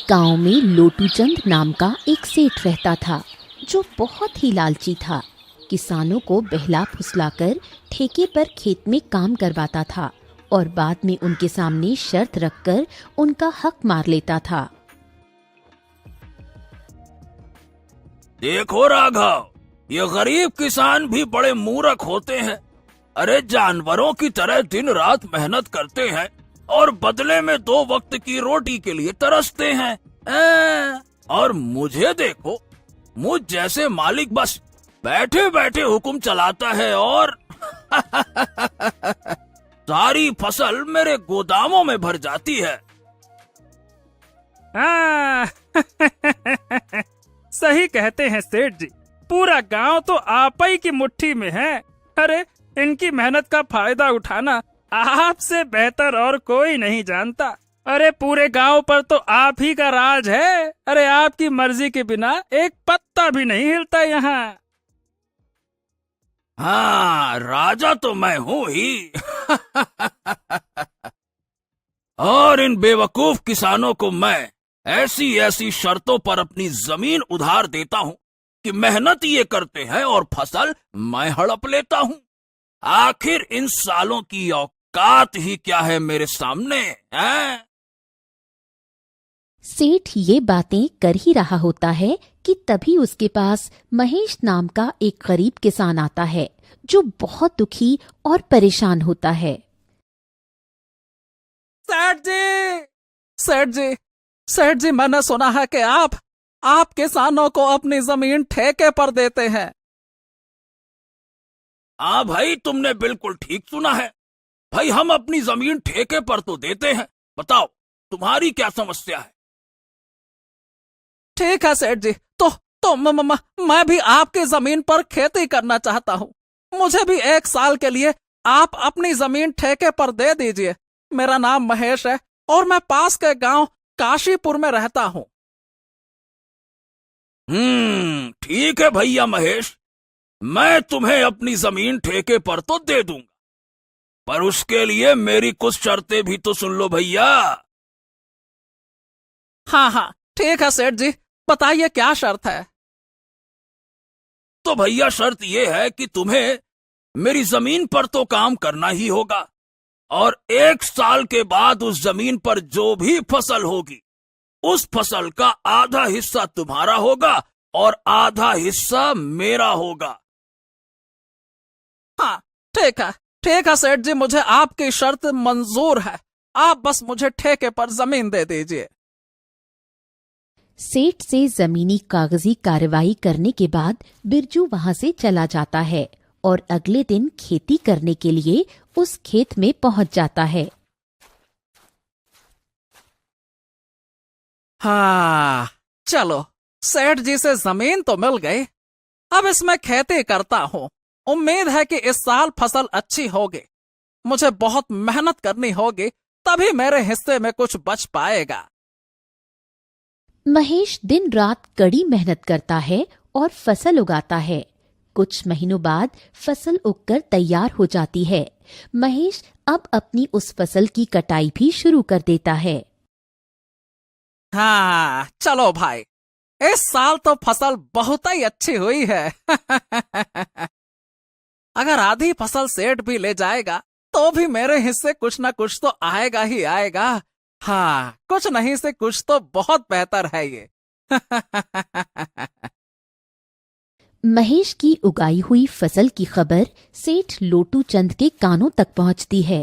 गांव में लोटूचंद नाम का एक सेठ रहता था जो बहुत ही लालची था। किसानों को बहला फुसलाकर ठेके पर खेत में काम करवाता था और बाद में उनके सामने शर्त रखकर उनका हक मार लेता था। देखो राघव, ये गरीब किसान भी बड़े मूर्ख होते हैं। अरे जानवरों की तरह दिन रात मेहनत करते हैं और बदले में 2 वक्त की रोटी के लिए तरसते हैं। और मुझे देखो, मुझ जैसे मालिक बस बैठे बैठे हुक्म चलाता है और सारी फसल मेरे गोदामों में भर जाती है। सही कहते हैं सेठ जी, पूरा गांव तो आप ही की मुट्ठी में है। अरे इनकी मेहनत का फायदा उठाना आपसे बेहतर और कोई नहीं जानता। अरे पूरे गांव पर तो आप ही का राज है। अरे आपकी मर्जी के बिना एक पत्ता भी नहीं हिलता यहाँ। हाँ, राजा तो मैं हूँ ही। और इन बेवकूफ किसानों को मैं ऐसी ऐसी शर्तों पर अपनी जमीन उधार देता हूँ कि मेहनत ये करते हैं और फसल मैं हड़प लेता हूँ। आखिर इन सालों की औकात ही क्या है मेरे सामने, हैं? सेठ ये बातें कर ही रहा होता है कि तभी उसके पास महेश नाम का एक गरीब किसान आता है जो बहुत दुखी और परेशान होता है। सेठ जी, सेठ जी, सेठ जी, मैंने सुना है कि आप किसानों को अपनी जमीन ठेके पर देते हैं। हाँ भाई, तुमने बिल्कुल ठीक सुना है। भाई हम अपनी जमीन ठेके पर तो देते हैं। बताओ तुम्हारी क्या समस्या है? ठीक है सेठ जी, तो मैं भी आपकी जमीन पर खेती करना चाहता हूँ। मुझे भी 1 साल के लिए आप अपनी जमीन ठेके पर दे दीजिए। मेरा नाम महेश है और मैं पास के गांव काशीपुर में रहता हूँ। ठीक है भैया महेश, मैं तुम्हें अपनी जमीन ठेके पर तो दे दूंगा, पर उसके लिए मेरी कुछ शर्तें भी तो सुन लो भैया। हाँ, ठीक है सेठ जी, बताइए क्या शर्त है। तो भैया शर्त यह है कि तुम्हें मेरी जमीन पर तो काम करना ही होगा और 1 साल के बाद उस जमीन पर जो भी फसल होगी उस फसल का आधा हिस्सा तुम्हारा होगा और आधा हिस्सा मेरा होगा। हाँ, ठीक है सेठ जी, मुझे आपकी शर्त मंजूर है। आप बस मुझे ठेके पर जमीन दे दीजिए। सेठ से जमीनी कागजी कार्रवाई करने के बाद बिरजू वहां से चला जाता है और अगले दिन खेती करने के लिए उस खेत में पहुंच जाता है। हाँ, चलो, सेठ जी से जमीन तो मिल गई। अब इसमें खेती करता हूँ। उम्मीद है कि इस साल फसल अच्छी होगी। मुझे बहुत मेहनत करनी होगी, तभी मेरे हिस्से में कुछ बच पाएगा। महेश दिन रात कड़ी मेहनत करता है और फसल उगाता है। कुछ महीनों बाद फसल उगकर तैयार हो जाती है। महेश अब अपनी उस फसल की कटाई भी शुरू कर देता है। हाँ, चलो भाई, इस साल तो फसल बहुत ही अच्छी हुई है। अगर आधी फसल सेठ भी ले जाएगा तो भी मेरे हिस्से कुछ ना कुछ तो आएगा ही आएगा। हाँ, कुछ नहीं से कुछ तो बहुत बेहतर है ये। महेश की उगाई हुई फसल की खबर सेठ लोटू चंद के कानों तक पहुंचती है।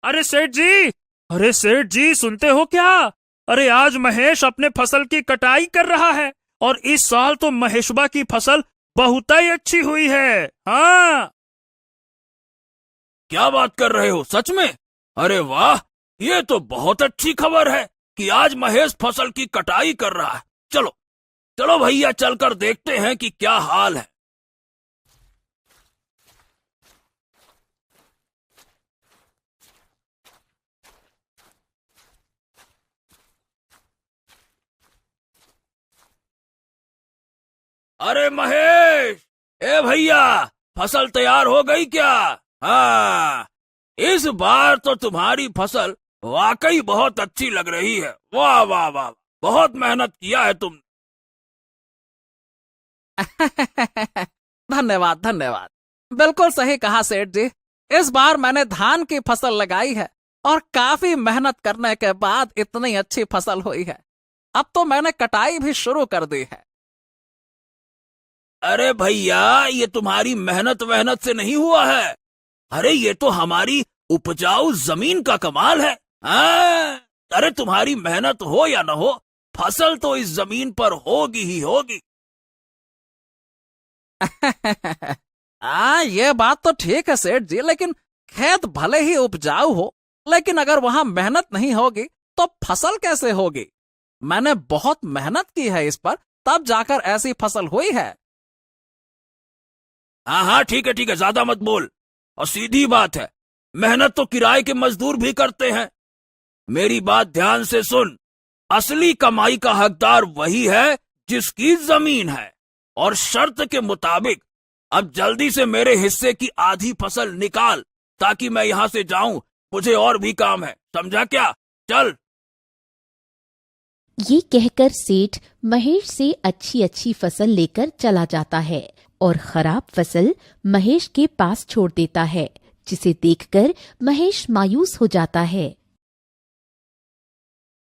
अरे सेठ जी, सुनते हो क्या? अरे आज महेश अपने फसल की कटाई कर रहा है और इस साल तो महेशबा की फसल बहुत ही अच्छी हुई है। हाँ, क्या बात कर रहे हो, सच में? अरे वाह, ये तो बहुत अच्छी खबर है कि आज महेश फसल की कटाई कर रहा है। चलो चलो भैया, चलकर देखते हैं कि क्या हाल है। अरे महेश, ए भैया, फसल तैयार हो गई क्या? हाँ, इस बार तो तुम्हारी फसल वाकई बहुत अच्छी लग रही है। वाह वाह वाह, बहुत मेहनत किया है तुमने। धन्यवाद धन्यवाद। बिल्कुल सही कहा सेठ जी। इस बार मैंने धान की फसल लगाई है और काफी मेहनत करने के बाद इतनी अच्छी फसल हुई है। अब तो मैंने कटाई भी शुरू कर दी है। अरे भैया, ये तुम्हारी मेहनत वहनत से नहीं हुआ है। अरे ये तो हमारी उपजाऊ जमीन का कमाल है। हाँ? अरे तुम्हारी मेहनत हो या न हो, फसल तो इस जमीन पर होगी ही होगी। ये बात तो ठीक है सेठ जी, लेकिन खेत भले ही उपजाऊ हो, लेकिन अगर वहां मेहनत नहीं होगी तो फसल कैसे होगी? मैंने बहुत मेहनत की है इस पर, तब जाकर ऐसी फसल हुई है। हाँ हाँ, ठीक है, ज्यादा मत बोल। और सीधी बात है, मेहनत तो किराए के मजदूर भी करते हैं। मेरी बात ध्यान से सुन। असली कमाई का हकदार वही है जिसकी जमीन है। और शर्त के मुताबिक अब जल्दी से मेरे हिस्से की आधी फसल निकाल, ताकि मैं यहां से जाऊं। मुझे और भी काम है, समझा क्या? चल। ये कहकर सेठ महेश से अच्छी अच्छी फसल लेकर चला जाता है और खराब फसल महेश के पास छोड़ देता है, जिसे देखकर महेश मायूस हो जाता है।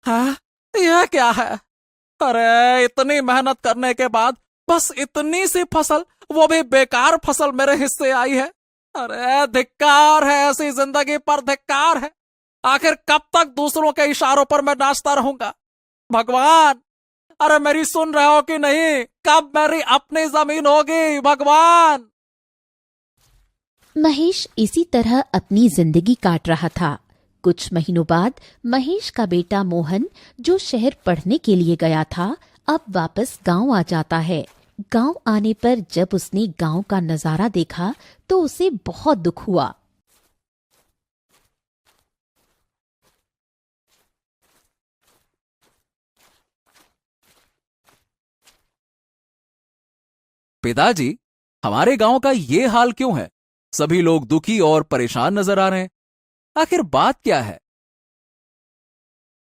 हाँ, यह क्या है? अरे इतनी मेहनत करने के बाद बस इतनी सी फसल, वो भी बेकार फसल मेरे हिस्से आई है। अरे धिक्कार है, ऐसी जिंदगी पर धिक्कार है। आखिर कब तक दूसरों के इशारों पर मैं नाचता रहूंगा? भगवान, अरे मेरी सुन रहे हो कि नहीं? कब मेरी अपनी जमीन होगी भगवान? महेश इसी तरह अपनी जिंदगी काट रहा था। कुछ महीनों बाद महेश का बेटा मोहन, जो शहर पढ़ने के लिए गया था, अब वापस गांव आ जाता है। गांव आने पर जब उसने गांव का नजारा देखा तो उसे बहुत दुख हुआ। पिताजी, हमारे गांव का ये हाल क्यों है? सभी लोग दुखी और परेशान नजर आ रहे हैं। आखिर बात क्या है?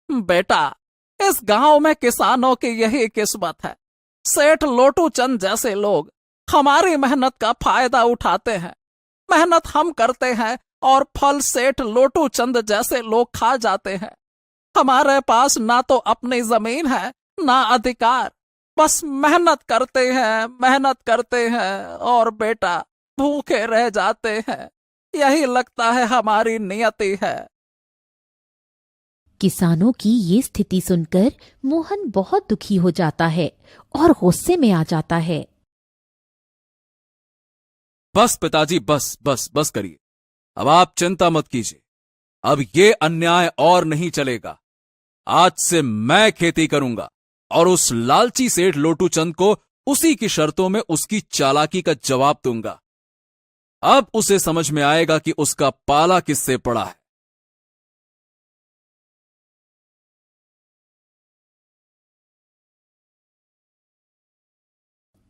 बेटा, इस गांव में किसानों की यही किस्मत है। सेठ लोटू चंद जैसे लोग हमारी मेहनत का फायदा उठाते हैं। मेहनत हम करते हैं और फल सेठ लोटू चंद जैसे लोग खा जाते हैं। हमारे पास ना तो अपनी जमीन है, ना अधिकार। बस मेहनत करते हैं और बेटा भूखे रह जाते हैं। यही लगता है हमारी नियति है। किसानों की ये स्थिति सुनकर मोहन बहुत दुखी हो जाता है और गुस्से में आ जाता है। बस पिताजी, बस बस बस करिए। अब आप चिंता मत कीजिए। अब ये अन्याय और नहीं चलेगा। आज से मैं खेती करूंगा और उस लालची सेठ लोटू चंद को उसी की शर्तों में उसकी चालाकी का जवाब दूंगा। अब उसे समझ में आएगा कि उसका पाला किससे पड़ा है।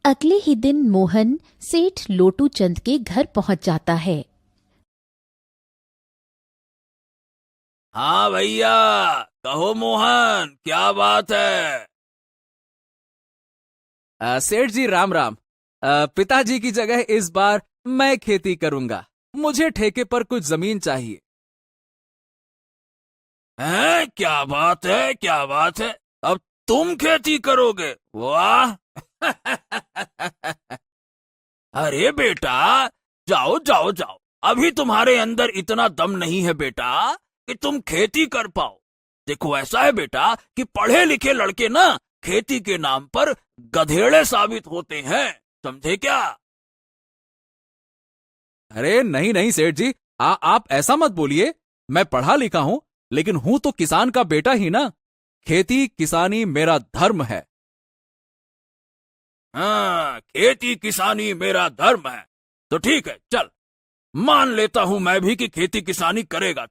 अगले ही दिन मोहन सेठ लोटू चंद के घर पहुंच जाता है। हाँ भैया, कहो मोहन, क्या बात है? सेठ जी राम राम। पिताजी की जगह इस बार मैं खेती करूंगा। मुझे ठेके पर कुछ जमीन चाहिए। हैं? क्या बात है, क्या बात है? अब तुम खेती करोगे? वाह! अरे बेटा, जाओ जाओ जाओ। अभी तुम्हारे अंदर इतना दम नहीं है बेटा कि तुम खेती कर पाओ। देखो, ऐसा है बेटा कि पढ़े लिखे लड़के ना खेती के नाम पर गधेड़े साबित होते हैं, समझे क्या? अरे नहीं नहीं सेठ जी, आप ऐसा मत बोलिए। मैं पढ़ा लिखा हूं, लेकिन हूं तो किसान का बेटा ही ना। खेती किसानी मेरा धर्म है। हाँ, खेती किसानी मेरा धर्म है तो ठीक है, चल मान लेता हूं मैं भी कि खेती किसानी करेगा।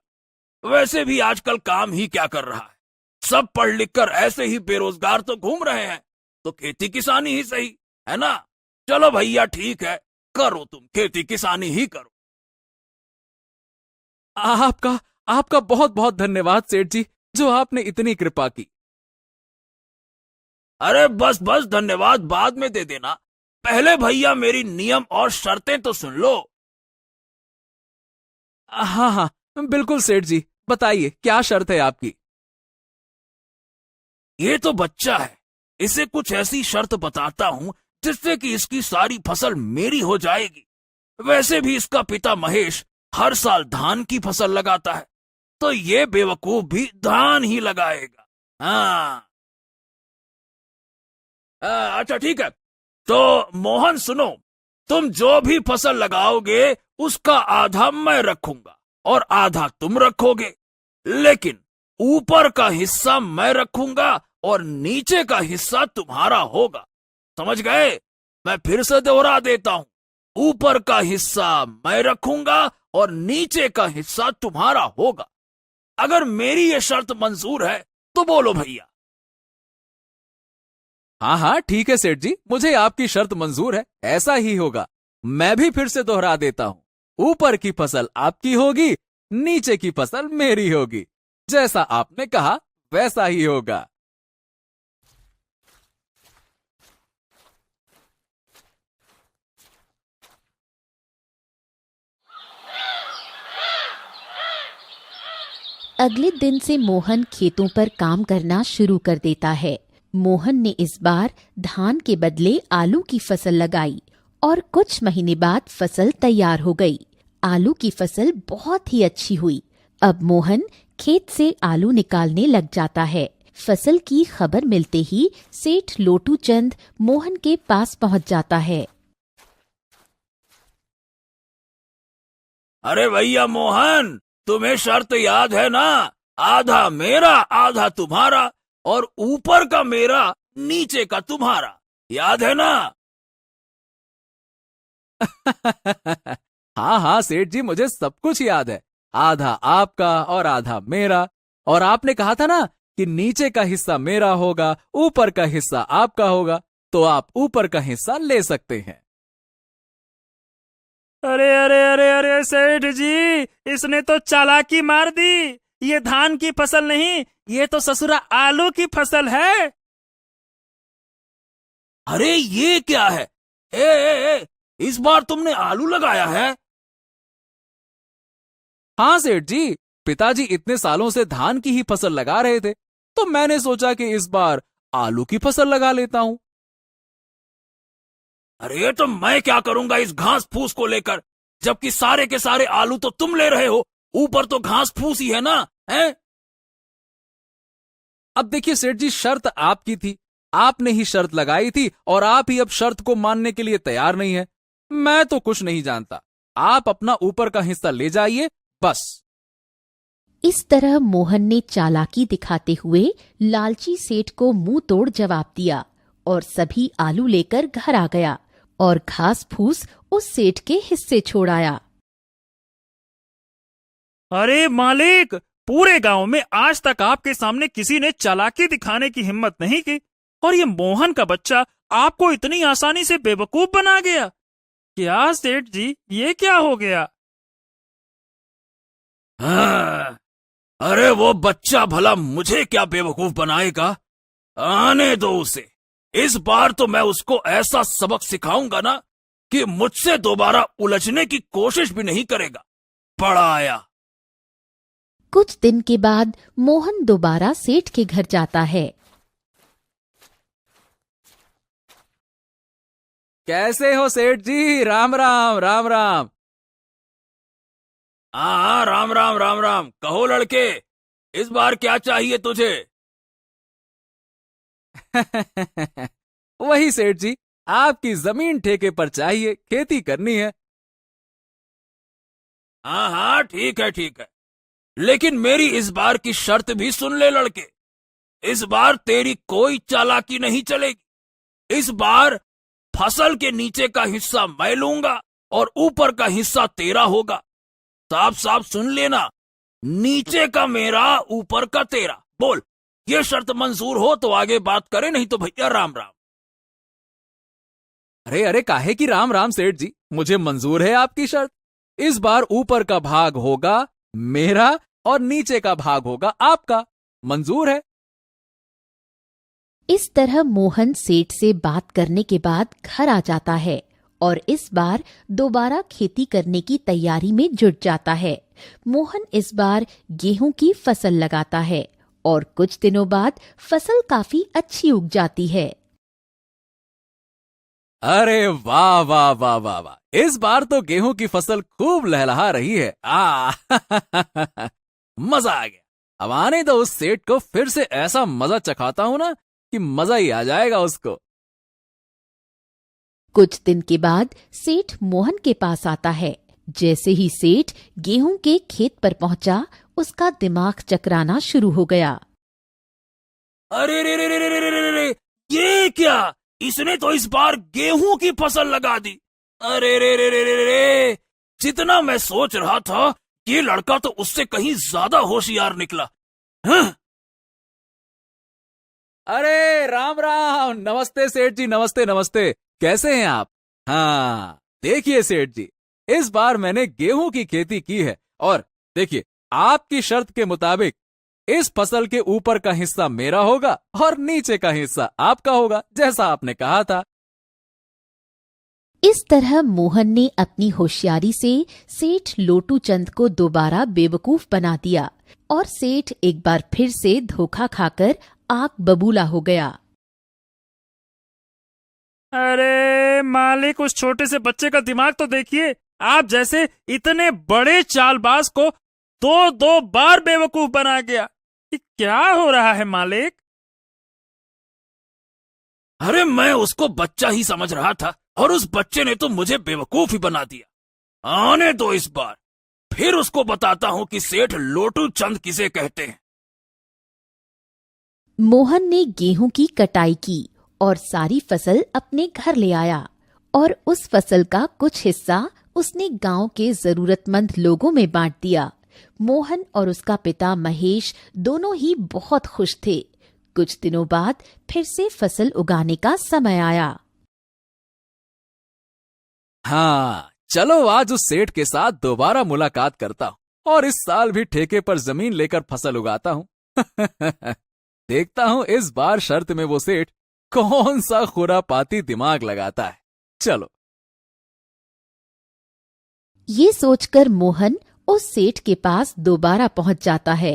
वैसे भी आजकल काम ही क्या कर रहा है, सब पढ़ लिख कर ऐसे ही बेरोजगार तो घूम रहे हैं, तो खेती किसानी ही सही है ना? चलो भैया, ठीक है, करो, तुम खेती किसानी ही करो। आपका आपका बहुत बहुत धन्यवाद सेठ जी, जो आपने इतनी कृपा की। अरे बस बस, धन्यवाद बाद में दे देना। पहले भैया मेरी नियम और शर्तें तो सुन लो। हाँ हाँ, बिल्कुल सेठ जी, बताइए क्या शर्त है आपकी। ये तो बच्चा है, इसे कुछ ऐसी शर्त बताता हूं जिससे कि इसकी सारी फसल मेरी हो जाएगी। वैसे भी इसका पिता महेश हर साल धान की फसल लगाता है, तो ये बेवकूफ भी धान ही लगाएगा। हाँ अच्छा ठीक है, तो मोहन सुनो, तुम जो भी फसल लगाओगे उसका आधा मैं रखूंगा और आधा तुम रखोगे, लेकिन ऊपर का हिस्सा मैं रखूंगा और नीचे का हिस्सा तुम्हारा होगा। समझ गए? मैं फिर से दोहरा देता हूं, ऊपर का हिस्सा मैं रखूंगा और नीचे का हिस्सा तुम्हारा होगा। अगर मेरी ये शर्त मंजूर है तो बोलो भैया। हाँ हाँ ठीक है सेठ जी, मुझे आपकी शर्त मंजूर है, ऐसा ही होगा। मैं भी फिर से दोहरा देता हूँ, ऊपर की फसल आपकी होगी, नीचे की फसल मेरी होगी। जैसा आपने कहा वैसा ही होगा। अगले दिन से मोहन खेतों पर काम करना शुरू कर देता है। मोहन ने इस बार धान के बदले आलू की फसल लगाई और कुछ महीने बाद फसल तैयार हो गई। आलू की फसल बहुत ही अच्छी हुई। अब मोहन खेत से आलू निकालने लग जाता है। फसल की खबर मिलते ही सेठ लोटू चंद मोहन के पास पहुंच जाता है। अरे भैया मोहन, तुम्हें शर्त याद है ना? आधा मेरा आधा तुम्हारा और ऊपर का मेरा नीचे का तुम्हारा, याद है ना? हाँ हाँ सेठ जी, मुझे सब कुछ याद है। आधा आपका और आधा मेरा, और आपने कहा था ना कि नीचे का हिस्सा मेरा होगा, ऊपर का हिस्सा आपका होगा, तो आप ऊपर का हिस्सा ले सकते हैं। अरे अरे अरे अरे सेठ जी, इसने तो चालाकी मार दी। ये धान की फसल नहीं, ये तो ससुरा आलू की फसल है। अरे ये क्या है? ए, इस बार तुमने आलू लगाया है? हाँ सेठ जी, पिताजी इतने सालों से धान की ही फसल लगा रहे थे, तो मैंने सोचा कि इस बार आलू की फसल लगा लेता हूं। अरे तो मैं क्या करूंगा इस घास फूस को लेकर, जबकि सारे के सारे आलू तो तुम ले रहे हो, ऊपर तो घास फूस ही है ना, हैं? अब देखिए सेठ जी, शर्त आपकी थी, आपने ही शर्त लगाई थी और आप ही अब शर्त को मानने के लिए तैयार नहीं है। मैं तो कुछ नहीं जानता, आप अपना ऊपर का हिस्सा ले जाइए बस। इस तरह मोहन ने चालाकी दिखाते हुए लालची सेठ को मुंह तोड़ जवाब दिया और सभी आलू लेकर घर आ गया और घास फूस उस सेठ के हिस्से छोड़ आया। अरे मालिक, पूरे गांव में आज तक आपके सामने किसी ने चालाकी दिखाने की हिम्मत नहीं की, और ये मोहन का बच्चा आपको इतनी आसानी से बेवकूफ बना गया। क्या सेठ जी, ये क्या हो गया? हाँ, अरे वो बच्चा भला मुझे क्या बेवकूफ बनाएगा? आने दो उसे। इस बार तो मैं उसको ऐसा सबक सिखाऊंगा ना कि मुझसे दोबारा उलझने की कोशिश भी नहीं करेगा। बड़ा आया। कुछ दिन के बाद मोहन दोबारा सेठ के घर जाता है। कैसे हो सेठ जी? राम राम राम राम। हाँ, राम राम राम राम। कहो लड़के, इस बार क्या चाहिए तुझे? वही सेठ जी, आपकी जमीन ठेके पर चाहिए, खेती करनी है। हाँ हाँ ठीक है ठीक है, लेकिन मेरी इस बार की शर्त भी सुन ले लड़के। इस बार तेरी कोई चालाकी नहीं चलेगी। इस बार फसल के नीचे का हिस्सा मैं लूंगा और ऊपर का हिस्सा तेरा होगा। साफ साफ सुन लेना, नीचे का मेरा, ऊपर का तेरा। बोल, ये शर्त मंजूर हो तो आगे बात करें, नहीं तो भैया राम राम। अरे अरे, काहे की राम राम सेठ जी, मुझे मंजूर है आपकी शर्त। इस बार ऊपर का भाग होगा मेरा और नीचे का भाग होगा आपका। मंजूर है? इस तरह मोहन सेठ से बात करने के बाद घर आ जाता है और इस बार दोबारा खेती करने की तैयारी में जुट जाता है। मोहन इस बार गेहूं की फसल लगाता है और कुछ दिनों बाद फसल काफी अच्छी उग जाती है। अरे वाह वाह वाह वाह वाह, इस बार तो गेहूं की फसल खूब लहलहा रही है। मजा आ गया। अब आने दो उस सेठ को, फिर से ऐसा मजा चखाता हूं ना कि मजा ही आ जाएगा उसको। कुछ दिन के बाद सेठ मोहन के पास आता है। जैसे ही सेठ गेहूं के खेत पर पहुंचा, उसका दिमाग चकराना शुरू हो गया। अरे रे रे रे रे रे रे रे रे, ये क्या? इसने तो इस बार गेहूं की फसल लगा दी। अरे रे रे रे रे रे रे, जितना मैं सोच रहा था ये लड़का तो उससे कहीं ज्यादा होशियार निकला। हाँ? अरे राम राम, नमस्ते सेठ जी, नमस्ते नमस्ते। कैसे हैं आप? हाँ देखिए सेठ जी, इस बार मैंने गेहूं की खेती की है और देखिए, आपकी शर्त के मुताबिक इस फसल के ऊपर का हिस्सा मेरा होगा और नीचे का हिस्सा आपका होगा, जैसा आपने कहा था। इस तरह मोहन ने अपनी होशियारी से सेठ लोटू चंद को दोबारा बेवकूफ बना दिया और सेठ एक बार फिर से धोखा खाकर आग बबूला हो गया। अरे मालिक, उस छोटे से बच्चे का दिमाग तो देखिए। आप जैसे इतने बड़े चालबाज को दो दो बार बेवकूफ बना गया। ये क्या हो रहा है मालिक? अरे मैं उसको बच्चा ही समझ रहा था और उस बच्चे ने तो मुझे बेवकूफ ही बना दिया। आने दो इस बार, फिर उसको बताता हूं कि सेठ लोटू चंद किसे कहते हैं। मोहन ने गेहूं की कटाई की और सारी फसल अपने घर ले आया और उस फसल का कुछ हिस्सा उसने गांव के जरूरतमंद लोगों में बांट दिया। मोहन और उसका पिता महेश दोनों ही बहुत खुश थे। कुछ दिनों बाद फिर से फसल उगाने का समय आया। हाँ चलो, आज उस सेठ के साथ दोबारा मुलाकात करता हूं और इस साल भी ठेके पर जमीन लेकर फसल उगाता हूं। देखता हूं इस बार शर्त में वो सेठ कौन सा खुरापाती दिमाग लगाता है। चलो। ये सोचकर मोहन उस सेठ के पास दोबारा पहुंच जाता है।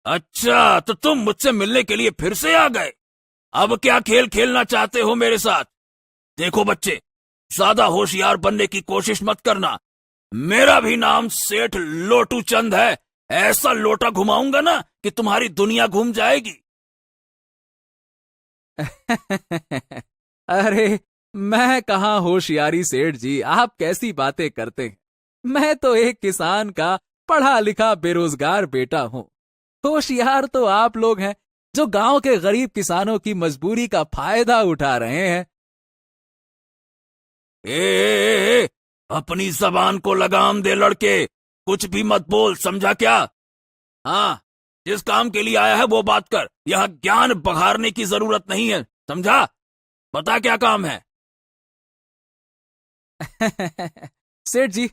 अच्छा, तो तुम मुझसे मिलने के लिए फिर से आ गए। अब क्या खेल खेलना चाहते हो मेरे साथ? देखो बच्चे, ज्यादा होशियार बनने की कोशिश मत करना। मेरा भी नाम सेठ लोटू चंद है। ऐसा लोटा घुमाऊंगा ना कि तुम्हारी दुनिया घूम जाएगी। अरे मैं कहाँ होशियारी सेठ जी, आप कैसी बातें करते हैं। मैं तो एक किसान का पढ़ा लिखा बेरोजगार बेटा हूँ। होशियार तो आप लोग हैं जो गांव के गरीब किसानों की मजबूरी का फायदा उठा रहे हैं। ए, अपनी जबान को लगाम दे लड़के, कुछ भी मत बोल, समझा क्या? हाँ, जिस काम के लिए आया है वो बात कर। यहाँ ज्ञान बघारने की जरूरत नहीं है, समझा? बता क्या काम है? सेठ जी,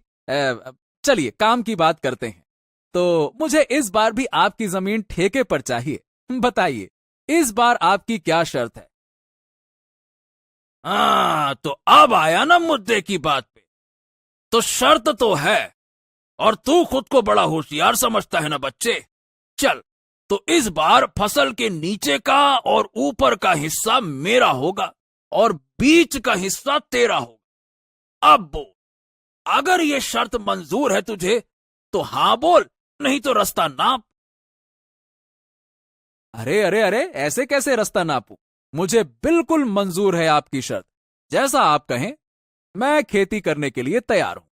चलिए काम की बात करते हैं। तो मुझे इस बार भी आपकी जमीन ठेके पर चाहिए। बताइए इस बार आपकी क्या शर्त है? हाँ, तो अब आया ना मुद्दे की बात पे। तो शर्त तो है, और तू खुद को बड़ा होशियार समझता है ना बच्चे। चल, तो इस बार फसल के नीचे का और ऊपर का हिस्सा मेरा होगा और बीच का हिस्सा तेरा होगा। अब बोल, अगर ये शर्त मंजूर है तुझे तो हाँ बोल, नहीं तो रास्ता नाप। अरे अरे अरे, ऐसे कैसे रास्ता नापूं? मुझे बिल्कुल मंजूर है आपकी शर्त। जैसा आप कहें, मैं खेती करने के लिए तैयार हूं।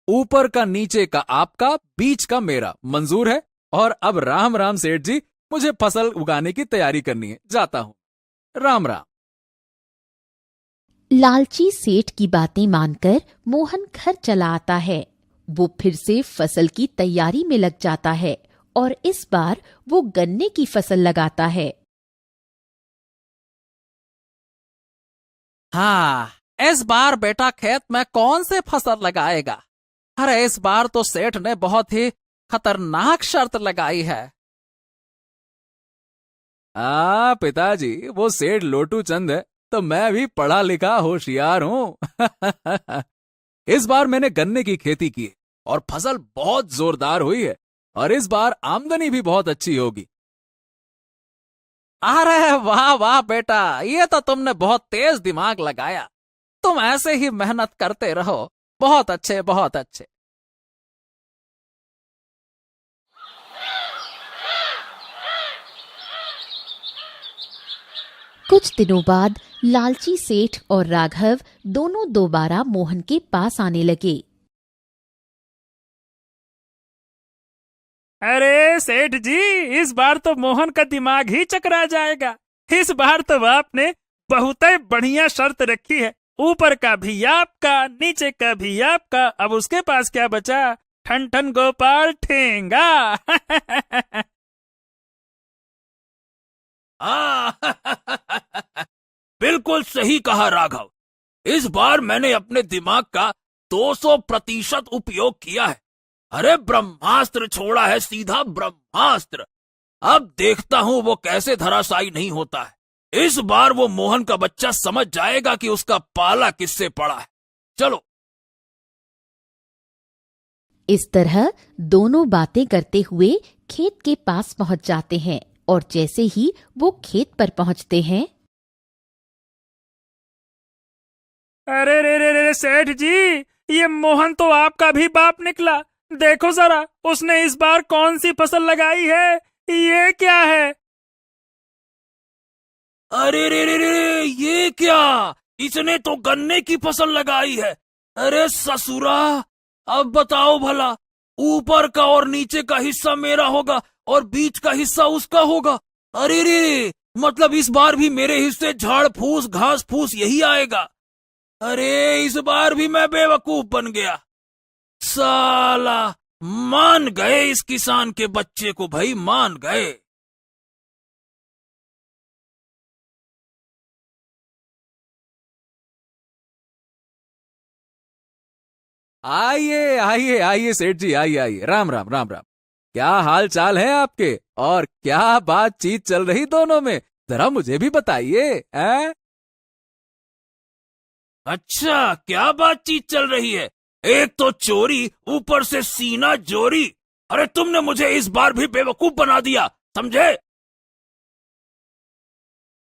ऊपर का नीचे का आपका, बीच का मेरा। मंजूर है। और अब राम राम सेठ जी, मुझे फसल उगाने की तैयारी करनी है, जाता हूं। राम राम। लालची सेठ की बातें मानकर मोहन घर चला आता है। वो फिर से फसल की तैयारी में लग जाता है और इस बार वो गन्ने की फसल लगाता है। हाँ, इस बार बेटा खेत में कौन से फसल लगाएगा? अरे इस बार तो सेठ ने बहुत ही खतरनाक शर्त लगाई है। पिताजी, वो सेठ लोटू चंद है तो मैं भी पढ़ा लिखा होशियार हूं। इस बार मैंने गन्ने की खेती की और फसल बहुत जोरदार हुई है और इस बार आमदनी भी बहुत अच्छी होगी। अरे वाह वाह बेटा, ये तो तुमने बहुत तेज दिमाग लगाया। तुम ऐसे ही मेहनत करते रहो। बहुत अच्छे, बहुत अच्छे। कुछ दिनों बाद लालची सेठ और राघव दोनों दोबारा मोहन के पास आने लगे। अरे सेठ जी, इस बार तो मोहन का दिमाग ही चकरा जाएगा। इस बार तो आपने बहुत ही बढ़िया शर्त रखी है। ऊपर का भी आपका, नीचे का भी आपका। अब उसके पास क्या बचा? ठन ठन गोपाल ठेंगा। बिल्कुल सही कहा राघव। इस बार मैंने अपने दिमाग का 200% उपयोग किया है। अरे ब्रह्मास्त्र छोड़ा है, सीधा ब्रह्मास्त्र। अब देखता हूँ वो कैसे धराशायी नहीं होता है। इस बार वो मोहन का बच्चा समझ जाएगा कि उसका पाला किससे पड़ा है। चलो। इस तरह दोनों बातें करते हुए खेत के पास पहुंच जाते हैं और जैसे ही वो खेत पर पहुंचते हैं, अरे रे रे रे सेठ जी, ये मोहन तो आपका भी बाप निकला। देखो जरा, उसने इस बार कौन सी फसल लगाई है? ये क्या है? अरे रे रे रे, ये क्या? इसने तो गन्ने की फसल लगाई है। अरे ससुरा, अब बताओ भला, ऊपर का और नीचे का हिस्सा मेरा होगा और बीच का हिस्सा उसका होगा। अरे रे, मतलब इस बार भी मेरे हिस्से झाड़ फूस घास फूस यही आएगा। अरे इस बार भी मैं बेवकूफ बन गया। साला, मान गए इस किसान के बच्चे को, भाई मान गए। आइए आइए आइए सेठ जी, आइए आइए। राम राम राम राम। क्या हाल चाल है आपके और क्या बातचीत चल रही दोनों में? जरा मुझे भी बताइए। अच्छा, क्या बातचीत चल रही है? एक तो चोरी, ऊपर से सीना जोरी। अरे तुमने मुझे इस बार भी बेवकूफ बना दिया, समझे?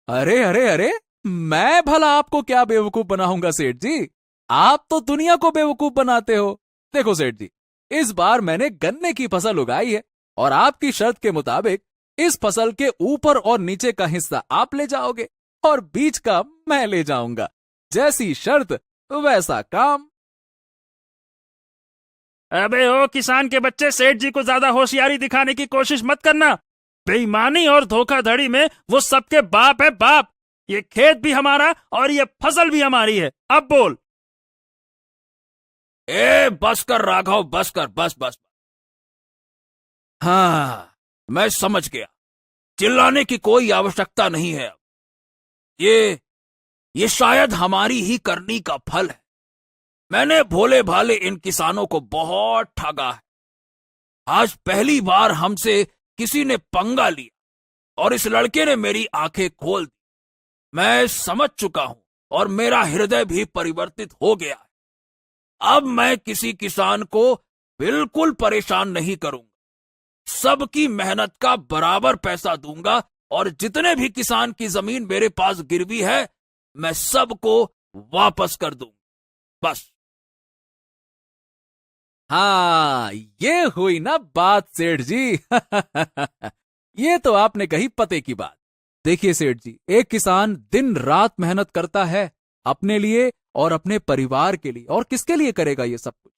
अरे अरे अरे, मैं भला आपको क्या बेवकूफ बनाऊंगा सेठ जी? आप तो दुनिया को बेवकूफ बनाते हो। देखो सेठ जी, इस बार मैंने गन्ने की फसल उगाई है और आपकी शर्त के मुताबिक इस फसल के ऊपर और नीचे का हिस्सा आप ले जाओगे और बीच का मैं ले जाऊंगा। जैसी शर्त वैसा काम। अबे ओ किसान के बच्चे, सेठ जी को ज्यादा होशियारी दिखाने की कोशिश मत करना। बेईमानी और धोखाधड़ी में वो सबके बाप है, बाप। ये खेत भी हमारा और ये फसल भी हमारी है। अब बोल। ए बस कर राघव, बस कर, बस बस। हाँ, मैं समझ गया। चिल्लाने की कोई आवश्यकता नहीं है अब। ये शायद हमारी ही करनी का फल है। मैंने भोले भाले इन किसानों को बहुत ठगा है। आज पहली बार हमसे किसी ने पंगा लिया और इस लड़के ने मेरी आंखें खोल दी। मैं समझ चुका हूं और मेरा हृदय भी परिवर्तित हो गया है। अब मैं किसी किसान को बिल्कुल परेशान नहीं करूंगा। सबकी मेहनत का बराबर पैसा दूंगा और जितने भी किसान की जमीन मेरे पास गिरवी है, मैं सबको वापस कर दूंगा। बस। हाँ, ये हुई ना बात सेठ जी। ये तो आपने कही पते की बात। देखिए सेठ जी, एक किसान दिन रात मेहनत करता है अपने लिए और अपने परिवार के लिए, और किसके लिए करेगा ये सब कुछ?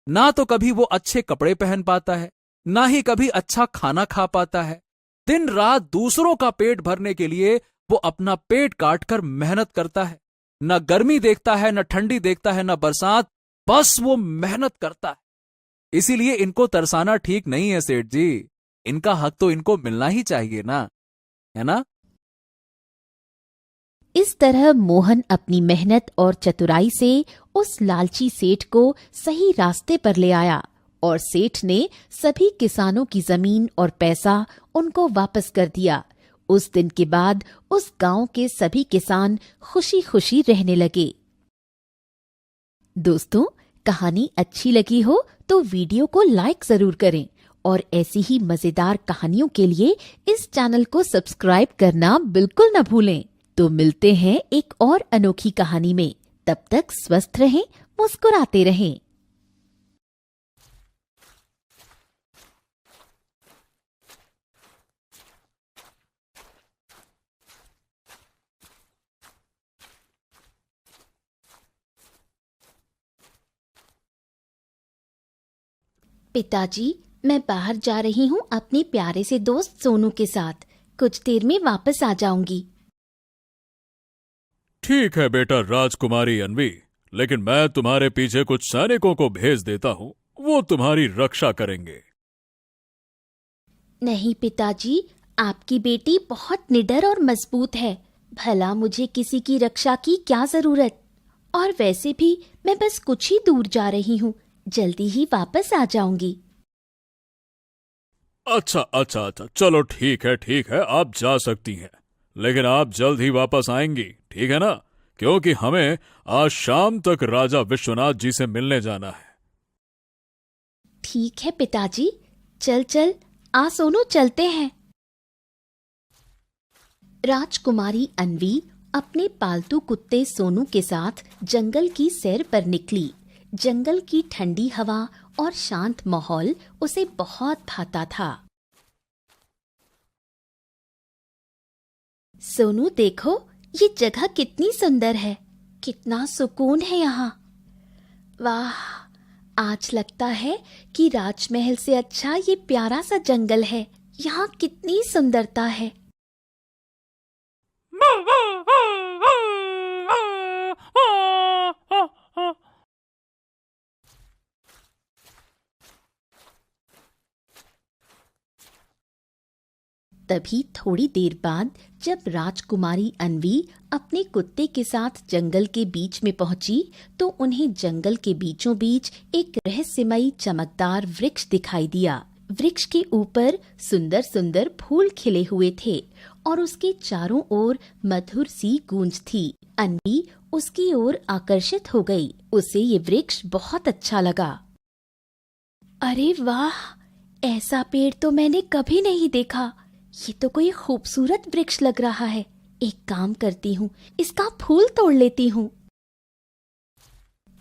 ना तो कभी वो अच्छे कपड़े पहन पाता है, ना ही कभी अच्छा खाना खा पाता है। दिन रात दूसरों का पेट भरने के लिए वो अपना पेट काटकर मेहनत करता है। न गर्मी देखता है, न ठंडी देखता है, न बरसात, बस वो मेहनत करता है। इसीलिए इनको तरसाना ठीक नहीं है सेठ जी। इनका हक तो इनको मिलना ही चाहिए ना, है ना? इस तरह मोहन अपनी मेहनत और चतुराई से उस लालची सेठ को सही रास्ते पर ले आया और सेठ ने सभी किसानों की जमीन और पैसा उनको वापस कर दिया। उस दिन के बाद उस गांव के सभी किसान खुशी खुशी रहने लगे। दोस्तों, कहानी अच्छी लगी हो तो वीडियो को लाइक जरूर करें और ऐसी ही मजेदार कहानियों के लिए इस चैनल को सब्सक्राइब करना बिल्कुल न भूलें। तो मिलते हैं एक और अनोखी कहानी में। तब तक स्वस्थ रहें, मुस्कुराते रहें। पिताजी, मैं बाहर जा रही हूँ अपने प्यारे से दोस्त सोनू के साथ। कुछ देर में वापस आ जाऊंगी। ठीक है बेटा राजकुमारी अन्वी, लेकिन मैं तुम्हारे पीछे कुछ सैनिकों को भेज देता हूँ, वो तुम्हारी रक्षा करेंगे। नहीं पिताजी, आपकी बेटी बहुत निडर और मजबूत है। भला मुझे किसी की रक्षा की क्या जरूरत। और वैसे भी मैं बस कुछ ही दूर जा रही हूँ, जल्दी ही वापस आ जाऊंगी। अच्छा, चलो ठीक है, आप जा सकती हैं, लेकिन आप जल्द ही वापस आएंगी, ठीक है ना? क्योंकि हमें आज शाम तक राजा विश्वनाथ जी से मिलने जाना है। ठीक है पिताजी, चल आ सोनू, चलते हैं। राजकुमारी अन्वी अपने पालतू कुत्ते सोनू के साथ जंगल की सैर पर निकली। जंगल की ठंडी हवा और शांत माहौल उसे बहुत भाता था। सोनू देखो, ये जगह कितनी सुंदर है, कितना सुकून है यहाँ। वाह, आज लगता है कि राजमहल से अच्छा ये प्यारा सा जंगल है। यहाँ कितनी सुंदरता है। तभी थोड़ी देर बाद जब राजकुमारी अन्वी अपने कुत्ते के साथ जंगल के बीच में पहुंची तो उन्हें जंगल के बीचों बीच एक रहस्यमयी चमकदार वृक्ष दिखाई दिया। वृक्ष के ऊपर सुंदर सुंदर फूल खिले हुए थे और उसके चारों ओर मधुर सी गूंज थी। अन्वी उसकी ओर आकर्षित हो गई। उसे ये वृक्ष बहुत अच्छा लगा। अरे वाह, ऐसा पेड़ तो मैंने कभी नहीं देखा। ये तो कोई खूबसूरत वृक्ष लग रहा है। एक काम करती हूँ, इसका फूल तोड़ लेती हूँ।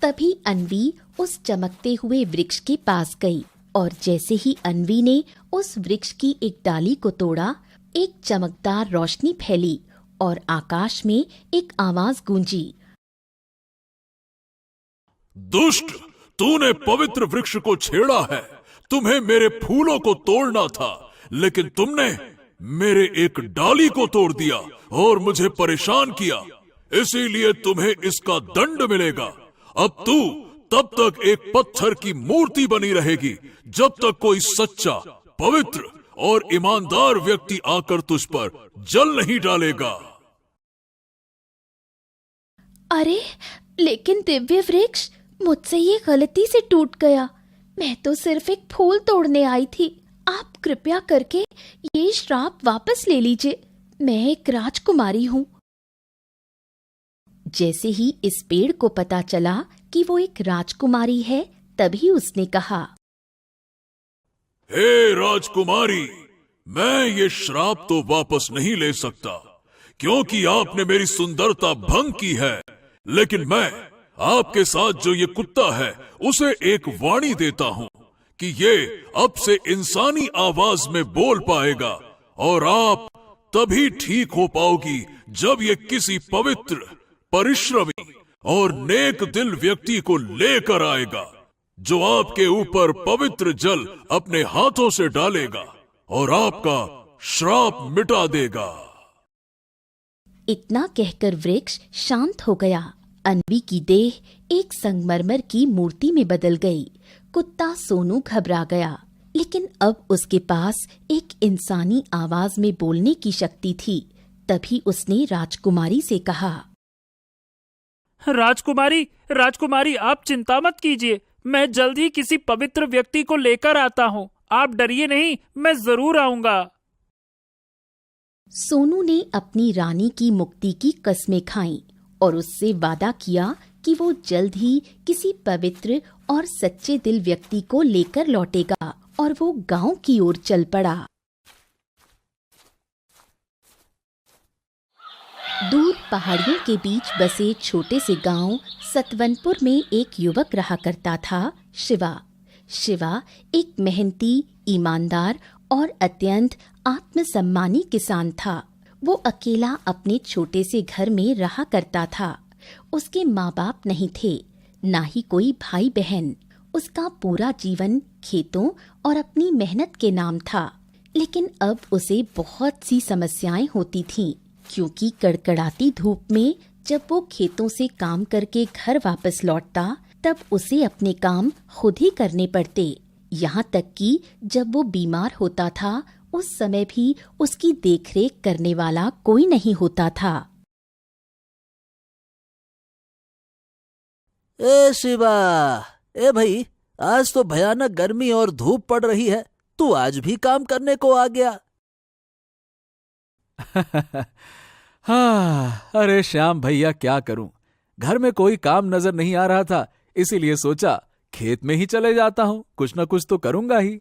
तभी अन्वी उस चमकते हुए वृक्ष के पास गई और जैसे ही अन्वी ने उस वृक्ष की एक डाली को तोड़ा, एक चमकदार रोशनी फैली और आकाश में एक आवाज गूंजी। दुष्ट, तूने पवित्र वृक्ष को छेड़ा है। तुम्हें मेरे फूलों को तोड़ना था, लेकिन तुमने मेरे एक डाली को तोड़ दिया और मुझे परेशान किया। इसीलिए तुम्हें इसका दंड मिलेगा। अब तू तब तक एक पत्थर की मूर्ति बनी रहेगी जब तक कोई सच्चा, पवित्र और ईमानदार व्यक्ति आकर तुझ पर जल नहीं डालेगा। अरे लेकिन दिव्य वृक्ष, मुझसे ये गलती से टूट गया। मैं तो सिर्फ एक फूल तोड़ने आई थी। आप कृपया करके ये श्राप वापस ले लीजिए। मैं एक राजकुमारी हूँ। जैसे ही इस पेड़ को पता चला कि वो एक राजकुमारी है, तभी उसने कहा, हे राजकुमारी, मैं ये श्राप तो वापस नहीं ले सकता क्योंकि आपने मेरी सुंदरता भंग की है। लेकिन मैं आपके साथ जो ये कुत्ता है उसे एक वाणी देता हूँ कि ये अब से इंसानी आवाज में बोल पाएगा और आप तभी ठीक हो पाओगी जब ये किसी पवित्र, परिश्रमी और नेक दिल व्यक्ति को लेकर आएगा, जो आपके ऊपर पवित्र जल अपने हाथों से डालेगा और आपका श्राप मिटा देगा। इतना कहकर वृक्ष शांत हो गया। अन्वी की देह एक संगमरमर की मूर्ति में बदल गई। कुत्ता सोनू घबरा गया, लेकिन अब उसके पास एक इंसानी आवाज में बोलने की शक्ति थी। तभी उसने राजकुमारी से कहा, राजकुमारी, राजकुमारी, आप चिंता मत कीजिए, मैं जल्द ही किसी पवित्र व्यक्ति को लेकर आता हूँ। आप डरिए नहीं, मैं जरूर आऊंगा। सोनू ने अपनी रानी की मुक्ति की कस्में खाईं और उससे वादा किया कि वो जल्द ही किसी पवित्र और सच्चे दिल व्यक्ति को लेकर लौटेगा, और वो गांव की ओर चल पड़ा। दूर पहाड़ियों के बीच बसे छोटे से गांव सतवनपुर में एक युवक रहा करता था, शिवा। शिवा एक मेहनती, ईमानदार और अत्यंत आत्मसम्मानी किसान था। वो अकेला अपने छोटे से घर में रहा करता था। उसके माँ बाप नहीं थे, ना ही कोई भाई बहन। उसका पूरा जीवन खेतों और अपनी मेहनत के नाम था। लेकिन अब उसे बहुत सी समस्याएं होती थीं, क्योंकि कड़कड़ाती धूप में जब वो खेतों से काम करके घर वापस लौटता, तब उसे अपने काम खुद ही करने पड़ते। यहाँ तक कि जब वो बीमार होता था, उस समय भी उसकी देखरेख करने वाला कोई नहीं होता था। ए शिवा, ए भाई, आज तो भयानक गर्मी और धूप पड़ रही है, तू आज भी काम करने को आ गया। हाँ, अरे श्याम भैया, क्या करूं, घर में कोई काम नजर नहीं आ रहा था, इसीलिए सोचा खेत में ही चले जाता हूं, कुछ न कुछ तो करूंगा ही।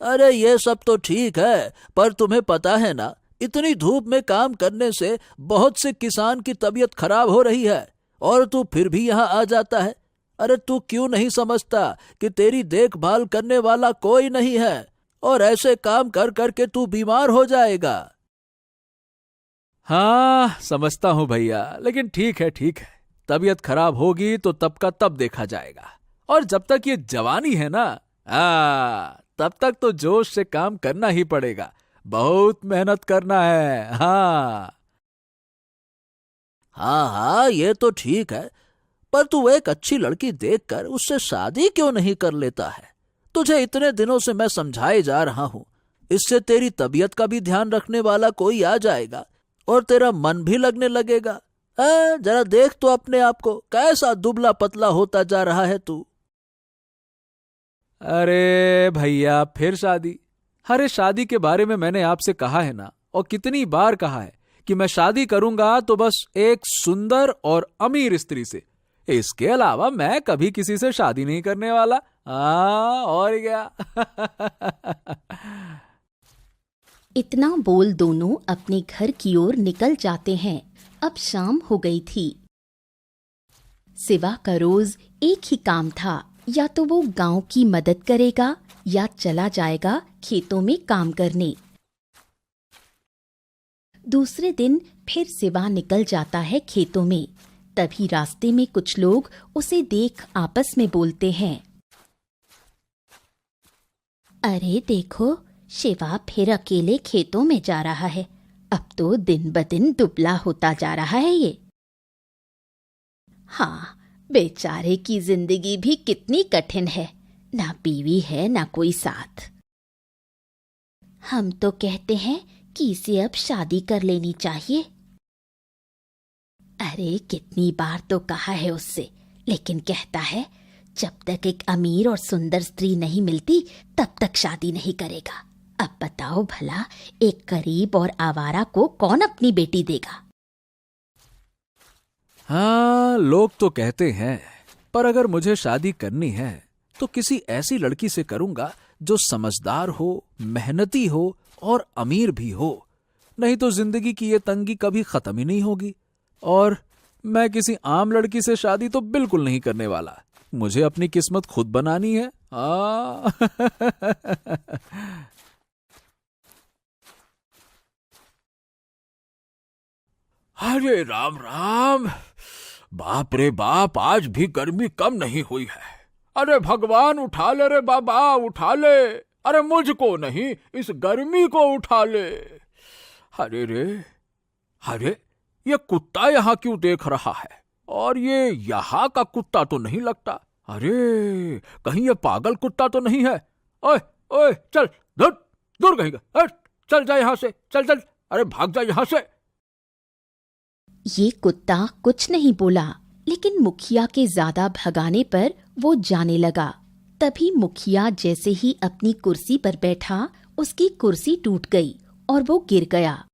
अरे ये सब तो ठीक है, पर तुम्हें पता है ना, इतनी धूप में काम करने से बहुत से किसान की तबीयत खराब हो रही है, और तू फिर भी यहाँ आ जाता है। अरे तू क्यों नहीं समझता कि तेरी देखभाल करने वाला कोई नहीं है, और ऐसे काम कर करके तू बीमार हो जाएगा। हाँ, समझता हूं भैया, लेकिन ठीक है, तबीयत खराब होगी तो तब का तब देखा जाएगा, और जब तक ये जवानी है ना, तब तक तो जोश से काम करना ही पड़ेगा, बहुत मेहनत करना है। हाँ हाँ, ये तो ठीक है, पर तू एक अच्छी लड़की देखकर उससे शादी क्यों नहीं कर लेता है? तुझे इतने दिनों से मैं समझाए जा रहा हूँ, इससे तेरी तबीयत का भी ध्यान रखने वाला कोई आ जाएगा और तेरा मन भी लगने लगेगा। जरा देख तो अपने आप को, कैसा दुबला पतला होता जा रहा है तू। अरे भैया, फिर शादी? अरे शादी के बारे में मैंने आपसे कहा है ना, और कितनी बार कहा है कि मैं शादी करूंगा तो बस एक सुंदर और अमीर स्त्री से, इसके अलावा मैं कभी किसी से शादी नहीं करने वाला। और क्या। इतना बोल दोनों अपने घर की ओर निकल जाते हैं। अब शाम हो गई थी। शिवा का रोज एक ही काम था, या तो वो गांव की मदद करेगा या चला जाएगा खेतों में काम करने। दूसरे दिन फिर शिवा निकल जाता है खेतों में। तभी रास्ते में कुछ लोग उसे देख आपस में बोलते हैं, अरे देखो, शिवा फिर अकेले खेतों में जा रहा है, अब तो दिन ब दिन दुबला होता जा रहा है ये। हाँ, बेचारे की जिंदगी भी कितनी कठिन है, ना बीवी है ना कोई साथ। हम तो कहते हैं कि इसे अब शादी कर लेनी चाहिए। अरे कितनी बार तो कहा है उससे, लेकिन कहता है जब तक एक अमीर और सुंदर स्त्री नहीं मिलती तब तक शादी नहीं करेगा। अब बताओ भला, एक गरीब और आवारा को कौन अपनी बेटी देगा? हाँ, लोग तो कहते हैं, पर अगर मुझे शादी करनी है तो किसी ऐसी लड़की से करूंगा जो समझदार हो, मेहनती हो और अमीर भी हो, नहीं तो जिंदगी की ये तंगी कभी खत्म ही नहीं होगी। और मैं किसी आम लड़की से शादी तो बिल्कुल नहीं करने वाला, मुझे अपनी किस्मत खुद बनानी है। अरे राम राम, बाप रे बाप, आज भी गर्मी कम नहीं हुई है। अरे भगवान उठा ले रे बाबा, उठा ले। अरे मुझको नहीं, इस गर्मी को उठा ले। अरे रे, अरे ये कुत्ता यहाँ क्यों देख रहा है? और ये यहाँ का कुत्ता तो नहीं लगता। अरे कहीं ये पागल कुत्ता तो नहीं है? ओए ओए, चल दूर दूर कहीं का, चल जा यहाँ से, चल चल, अरे भाग जा यहाँ से। ये कुत्ता कुछ नहीं बोला, लेकिन मुखिया के ज्यादा भगाने पर वो जाने लगा। तभी मुखिया जैसे ही अपनी कुर्सी पर बैठा, उसकी कुर्सी टूट गई और वो गिर गया।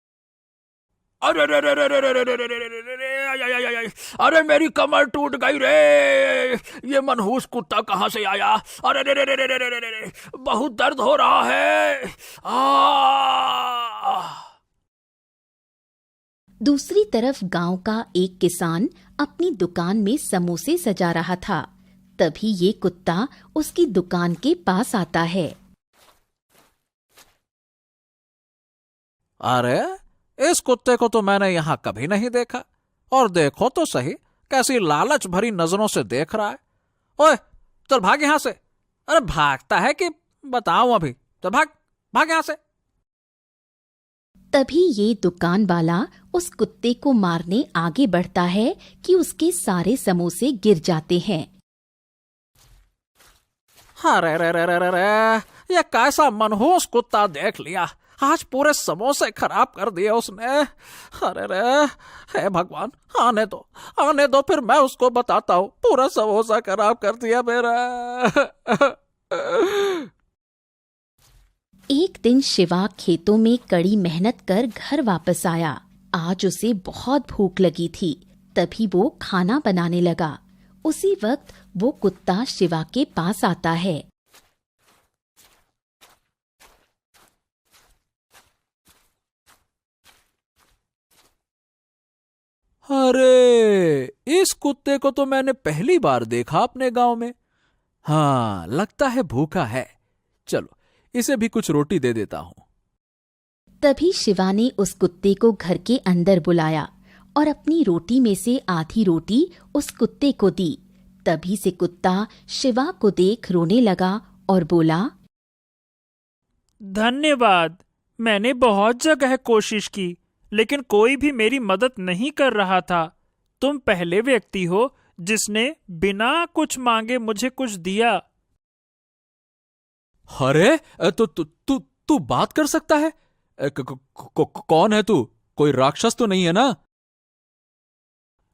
अरे रे रे रे रे रे रे रे रे रे रे रे रे, आय, आय, आय, आय, अरे मेरी कमर टूट गई रे। ये मनहूस कुत्ता कहाँ से आया? अरे रे रे रे रे रे रे रे रे, बहुत दर्द हो रहा है। दूसरी तरफ गांव का एक किसान अपनी दुकान में समोसे सजा रहा था। तभी ये कुत्ता उसकी दुकान के पास आता है। अरे, इस कुत्ते को तो मैंने यहाँ कभी नहीं देखा। और देखो तो सही, कैसी लालच भरी नजरों से देख रहा है। ओए, चल भाग यहाँ से। अरे भागता है कि बताऊं अभी? चल भाग, भाग यहाँ से। तभी ये दुकान वाला उस कुत्ते को मारने आगे बढ़ता है कि उसके सारे समोसे गिर जाते हैं। अरे रे रे रे रे रे, ये कैसा मनहूस कुत्ता देख लिया। आज पूरे समोसे खराब कर दिए उसने। अरे रे, हे भगवान, आने दो, फिर मैं उसको बताता हूँ। पूरा समोसा खराब कर दिया मेरा। एक दिन शिवा खेतों में कड़ी मेहनत कर घर वापस आया। आज उसे बहुत भूख लगी थी। तभी वो खाना बनाने लगा। उसी वक्त वो कुत्ता शिवा के पास आता है। अरे, इस कुत्ते को तो मैंने पहली बार देखा अपने गांव में। हाँ, लगता है भूखा है। चलो, इसे भी कुछ रोटी दे देता हूं। तभी शिवा ने उस कुत्ते को घर के अंदर बुलाया और अपनी रोटी में से आधी रोटी उस कुत्ते को दी। तभी से कुत्ता शिवा को देख रोने लगा और बोला, धन्यवाद, मैंने बहुत जगह कोशिश की, लेकिन कोई भी मेरी मदद नहीं कर रहा था। तुम पहले व्यक्ति हो जिसने बिना कुछ मांगे मुझे कुछ दिया। अरे, तू बात कर सकता है? कौन है तू? कोई राक्षस तो नहीं है ना?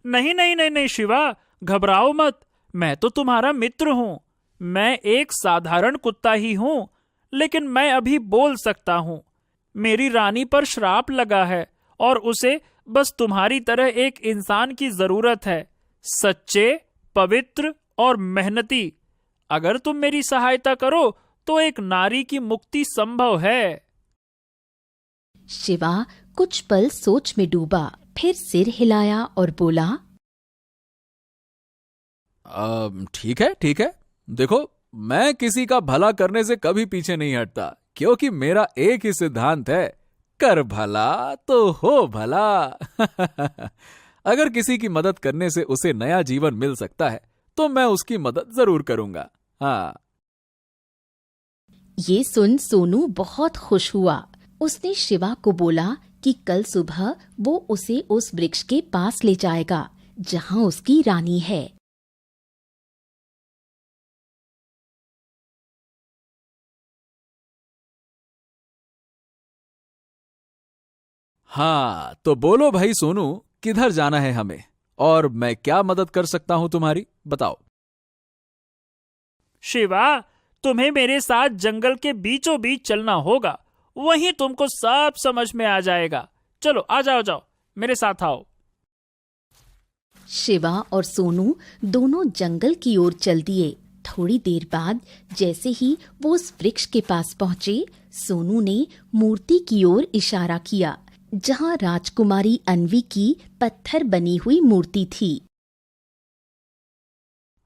नहीं नहीं नहीं नहीं शिवा, घबराओ मत। मैं तो तुम्हारा मित्र हूँ। मैं एक साधारण कुत्ता ही हूँ, लेकिन मैं अभी बोल सकता हूँ। मेरी रानी पर श्राप लगा है और उसे बस तुम्हारी तरह एक इंसान की जरूरत है, सच्चे, पवित्र और मेहनती। अगर तुम मेरी सहायता करो तो एक नारी की मुक्ति संभव है। शिवा कुछ पल सोच में डूबा, फिर सिर हिलाया और बोला, ठीक है। देखो, मैं किसी का भला करने से कभी पीछे नहीं हटता, क्योंकि मेरा एक ही सिद्धांत है, कर भला तो हो भला। अगर किसी की मदद करने से उसे नया जीवन मिल सकता है तो मैं उसकी मदद जरूर करूंगा। हाँ। ये सुन सोनू बहुत खुश हुआ। उसने शिवा को बोला कि कल सुबह वो उसे उस वृक्ष के पास ले जाएगा जहां उसकी रानी है। हाँ, तो बोलो भाई सोनू, किधर जाना है हमें और मैं क्या मदद कर सकता हूं तुम्हारी? बताओ। शिवा, तुम्हें मेरे साथ जंगल के बीचों बीच चलना होगा, वहीं तुमको सब समझ में आ जाएगा। चलो, आ जाओ, मेरे साथ आओ। शिवा और सोनू दोनों जंगल की ओर चल दिए। थोड़ी देर बाद जैसे ही वो उस वृक्ष के पास पहुंचे, सोनू ने मूर्ति की ओर इशारा किया जहां राजकुमारी अन्वी की पत्थर बनी हुई मूर्ति थी।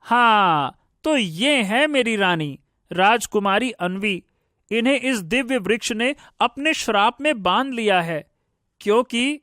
हाँ, तो ये है मेरी रानी, राजकुमारी अन्वी। इन्हें इस दिव्य वृक्ष ने अपने श्राप में बांध लिया है, क्योंकि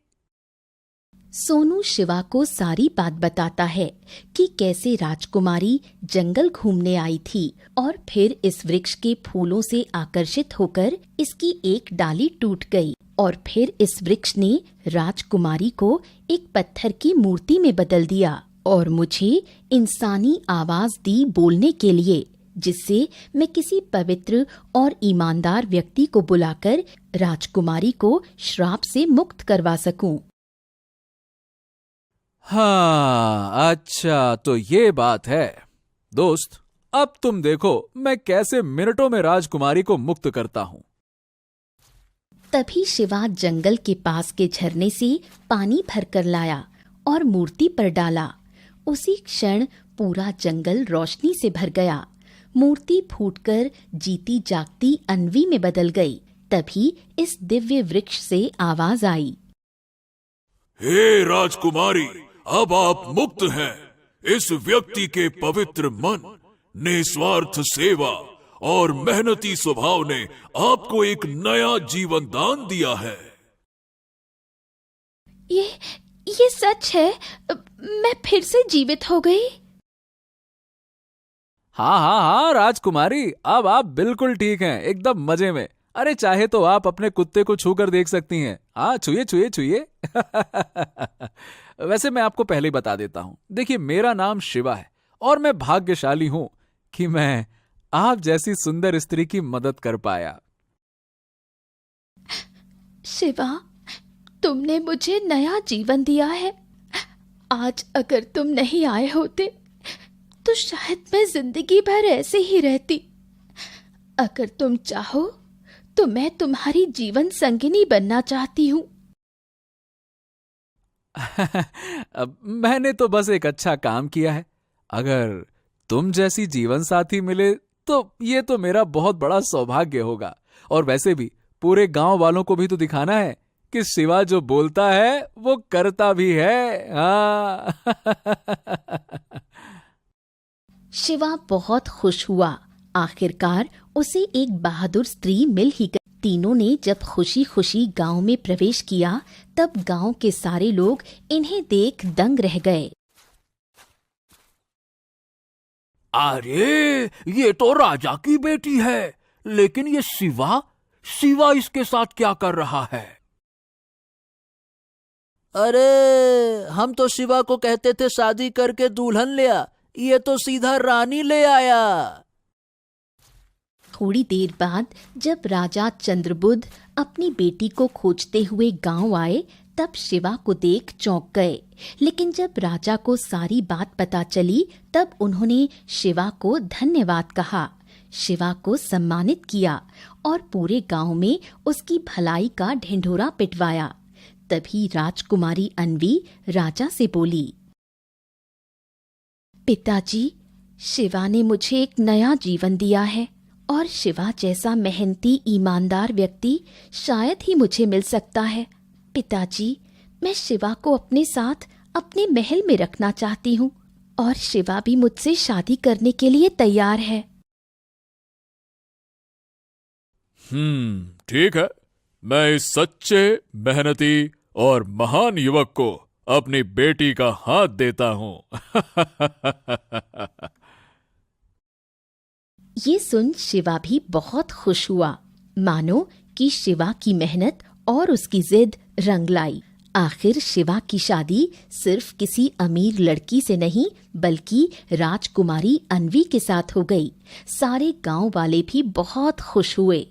सोनू शिवा को सारी बात बताता है कि कैसे राजकुमारी जंगल घूमने आई थी और फिर इस वृक्ष के फूलों से आकर्षित होकर इसकी एक डाली टूट गई और फिर इस वृक्ष ने राजकुमारी को एक पत्थर की मूर्ति में बदल दिया और मुझे इंसानी आवाज दी बोलने के लिए, जिससे मैं किसी पवित्र और ईमानदार व्यक्ति को बुलाकर राजकुमारी को श्राप से मुक्त करवा सकूं। हाँ, अच्छा तो ये बात है। दोस्त, अब तुम देखो मैं कैसे मिनटों में राजकुमारी को मुक्त करता हूं। तभी शिवा जंगल के पास के झरने से पानी भरकर लाया और मूर्ति पर डाला। उसी क्षण पूरा जंगल रोशनी से भर गया। मूर्ति फूटकर जीती जागती अन्वी में बदल गई। तभी इस दिव्य वृक्ष से आवाज आई, हे राजकुमारी, अब आप मुक्त हैं। इस व्यक्ति के पवित्र मन, निस्वार्थ सेवा और मेहनती स्वभाव ने आपको एक नया जीवन दान दिया है। ये सच है? मैं फिर से जीवित हो गई? हाँ हाँ हाँ राजकुमारी, अब आप बिल्कुल ठीक हैं, एकदम मजे में। अरे चाहे तो आप अपने कुत्ते को छू कर देख सकती हैं। हाँ, छुए छुए छुए। वैसे मैं आपको पहले ही बता देता हूं। देखिए, मेरा नाम शिवा है और मैं भाग्यशाली हूं कि मैं आप जैसी सुंदर स्त्री की मदद कर पाया। शिवा, तुमने मुझे नया जीवन दिया है। आज अगर तुम नहीं आए होते तो शायद मैं जिंदगी भर ऐसे ही रहती। अगर तुम चाहो तो मैं तुम्हारी जीवन संगिनी बनना चाहती हूँ। मैंने तो बस एक अच्छा काम किया है। अगर तुम जैसी जीवन साथी मिले तो ये तो मेरा बहुत बड़ा सौभाग्य होगा। और वैसे भी पूरे गांव वालों को भी तो दिखाना है कि शिवा जो बोलता है वो करता भी है। हाँ। शिवा बहुत खुश हुआ। आखिरकार उसे एक बहादुर स्त्री मिल ही गई। तीनों ने जब खुशी खुशी गांव में प्रवेश किया तब गांव के सारे लोग इन्हें देख दंग रह गए। अरे, ये तो राजा की बेटी है, लेकिन ये शिवा इसके साथ क्या कर रहा है? अरे, हम तो शिवा को कहते थे शादी करके दुल्हन ले आ, ये तो सीधा रानी ले आया। थोड़ी देर बाद जब राजा चंद्रबुद्ध अपनी बेटी को खोजते हुए गांव आए तब शिवा को देख चौंक गए। लेकिन जब राजा को सारी बात पता चली तब उन्होंने शिवा को धन्यवाद कहा, शिवा को सम्मानित किया और पूरे गांव में उसकी भलाई का ढिंढोरा पिटवाया। तभी राजकुमारी अन्वी राजा से बोली, पिताजी, शिवा ने मुझे एक नया जीवन दिया है और शिवा जैसा मेहनती ईमानदार व्यक्ति शायद ही मुझे मिल सकता है। पिताजी, मैं शिवा को अपने साथ अपने महल में रखना चाहती हूँ और शिवा भी मुझसे शादी करने के लिए तैयार है। ठीक है। मैं इस सच्चे, मेहनती और महान युवक को अपनी बेटी का हाथ देता हूं। ये सुन शिवा भी बहुत खुश हुआ, मानो कि शिवा की मेहनत और उसकी जिद रंग लाई। आखिर शिवा की शादी सिर्फ किसी अमीर लड़की से नहीं बल्कि राजकुमारी अन्वी के साथ हो गई। सारे गांव वाले भी बहुत खुश हुए।